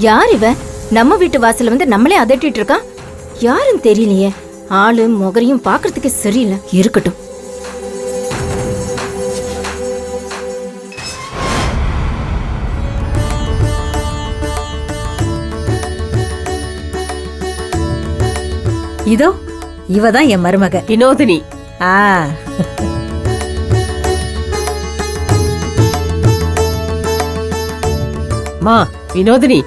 யார் இவ? நம்ம வீட்டு வாசல்ல வந்து நம்மளே அதட்டிட்டு இருக்கா. யாருன்னு தெரியலையே. ஆளு முகரையும் பாக்குறதுக்கே சரியில்லை. இருக்கட்டும். இதோ இவதான் என் மருமக வினோதினி. மா வினோதினி,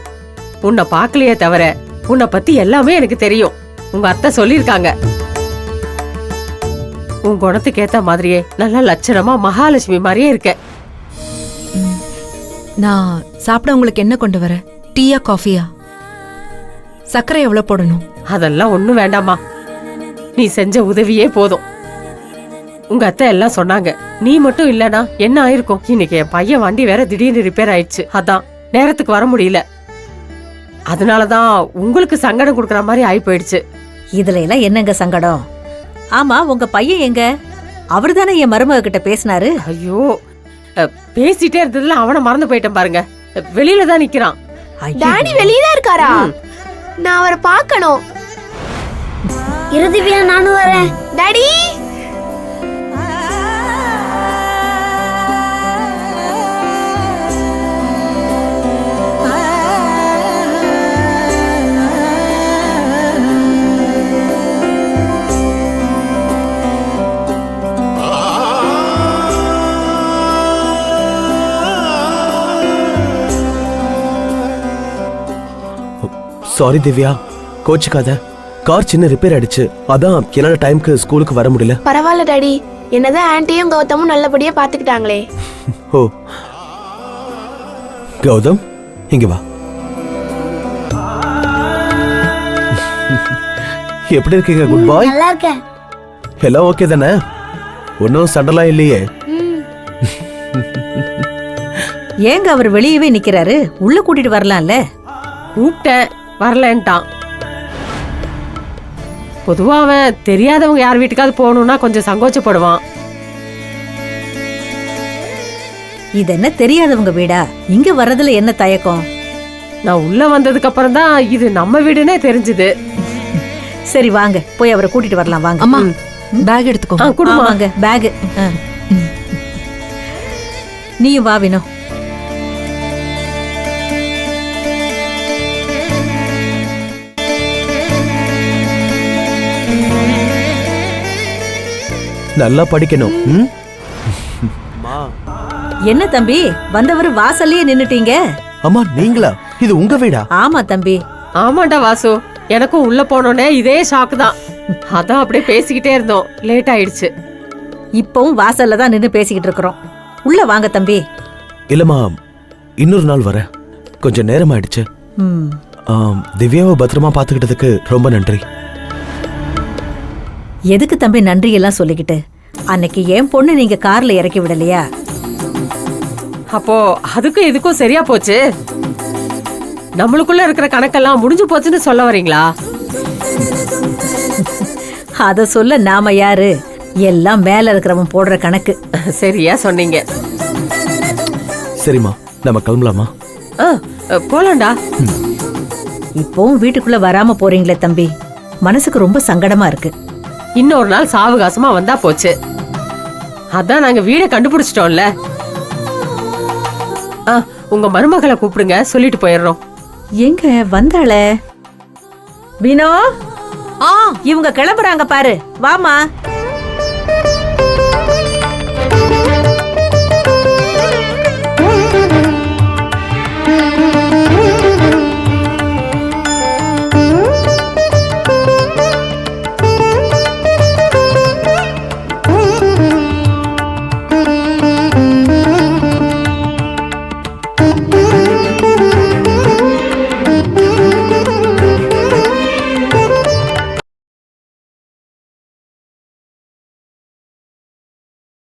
உன்னை பாக்கலையே தவிர உன்னை பத்தி எல்லாமே எனக்கு தெரியும். உங்க அத்தை சொல்லிருக்காங்க. உன் குணத்துக்கு ஏத்த மாதிரியே நல்ல லட்சணமா மகாலட்சுமி மாதிரியே இருக்க. நான் சாப்பிட உங்களுக்கு என்ன கொண்டு வர? டீயா காஃபியா? சர்க்கரை எவ்வளவு போடணும்? அதெல்லாம் ஒண்ணும் வேண்டாமா. நீ செஞ்ச உதவியே போதும். உங்க அத்தை எல்லாம் சொன்னாங்க. நீ மட்டும் இல்லனா என்ன ஆயிருக்கும்? இன்னைக்கு என் பையன் வண்டி வேற திடீர்னு ரிப்பேர் ஆயிடுச்சு. அதான் நேரத்துக்கு வர முடியல. அதனாலதான் உங்களுக்கு சங்கடம் கொடுக்கற மாதிரி ஆயி போயிடுச்சு. இதுல எல்லாம் என்னங்க சங்கடம்? ஆமா, உங்க பையன் எங்க? அவரு தானே என் மருமக கிட்ட பேசினாரு. ஐயோ, பேசிட்டே இருந்ததுல அவனை மறந்து போயிட்டேன் பாருங்க. வெளியில தான் நிக்கிறான். டாடி வெளியில இருக்காரா? நான் அவரை பார்க்கணும். இருதிவியா, நானும் வரேன். டாடி சாரி திவ்யா, கோச்சுக்காத. கார் சின்ன ரிப்பேர் ஆயிடுச்சு. அதான் என்னால டைம்க்கு ஸ்கூலுக்கு வர முடியல. பரவாயில்ல டாடி. என்னதான் ஆன்ட்டியும் கௌதமும் நல்லபடியா பாத்துக்கிட்டாங்களே. ஓ கௌதம், இங்க வா. எப்படி இருக்கீங்க? குட் பாய். நல்லா இருக்கேன். எல்லாம் ஓகே தானே? ஒன்னும் சண்டலாம் இல்லையே? ஏங்க அவர் வெளியவே நிக்கிறாரு? உள்ள கூட்டிட்டு வரலாம்ல. கூப்பிட்டேன், வரலன்ட்டான். பொதுவா அவன் தெரியாதவங்க யார் வீட்டுக்காவது போகணும்னா கொஞ்சம் சங்கோச்சப்படுவான். இது என்ன தெரியாதவங்க வீடா? இங்க வர்றதுல என்ன தயக்கம்? நான் உள்ள வந்ததுக்கு அப்புறம் தான் இது நம்ம வீடுன்னே தெரிஞ்சது. சரி வாங்க, போய் அவரை கூட்டிட்டு வரலாம். வாங்க. அம்மா, பேக் எடுத்துக்கோ. குடுவாங்க பேக். நீயும் வா வினோ. நல்லா படிக்கணும். என்ன தம்பி, வந்தவர் வாசல்லயே நின்னுட்டீங்க? அம்மா நீங்களா? இது உங்க வீடா? ஆமா தம்பி. ஆமாண்டா வாசு, எனக்கும் உள்ள போனோன்னே இதே ஷாக்கு தான். அதான் அப்படியே பேசிக்கிட்டே இருந்தோம், லேட் ஆயிடுச்சு. இப்பவும் வாசல்ல தான் நின்னு பேசிக்கிட்டு இருக்கிறோம். உள்ள வாங்க தம்பி. இல்லம்மா, இன்னொரு நாள் வரேன். கொஞ்சம் நேரம் ஆயிடுச்சு. திவ்யாவை பத்திரமா பாத்துக்கிட்டதுக்கு ரொம்ப நன்றி. எதுக்கு தம்பி நன்றி எல்லாம் சொல்லிக்கிட்டு? அன்னைக்கு என் பொண்ணு நீங்க கார்ல இறக்கி விடலையா? அப்போ அதுக்கும் இதுக்கும் சரியா போச்சு. நம்மளுக்குள்ள இருக்கிற கணக்கெல்லாம் முடிஞ்சு போச்சுன்னு சொல்ல வரீங்களா? அத சொல்ல நாம யாரு? எல்லாம் மேல இருக்கிறவன் போடுற கணக்கு. சரியா சொன்னீங்க. சரிம்மா, நம்ம கிளம்பலாமா? போலாண்டா. இப்பவும் வீட்டுக்குள்ள வராம போறீங்களே தம்பி, மனசுக்கு ரொம்ப சங்கடமா இருக்கு. இன்னொரு நாள் சாவகாசமா வந்தா போச்சு. அதான் நாங்க வீட கண்டுபிடிச்சிட்டோம்ல. உங்க மருமகளை கூப்பிடுங்க, சொல்லிட்டு போயிடுறோம். எங்க வந்தாளே? வினோ, இவங்க கிளம்புறாங்க பாரு. வாமா.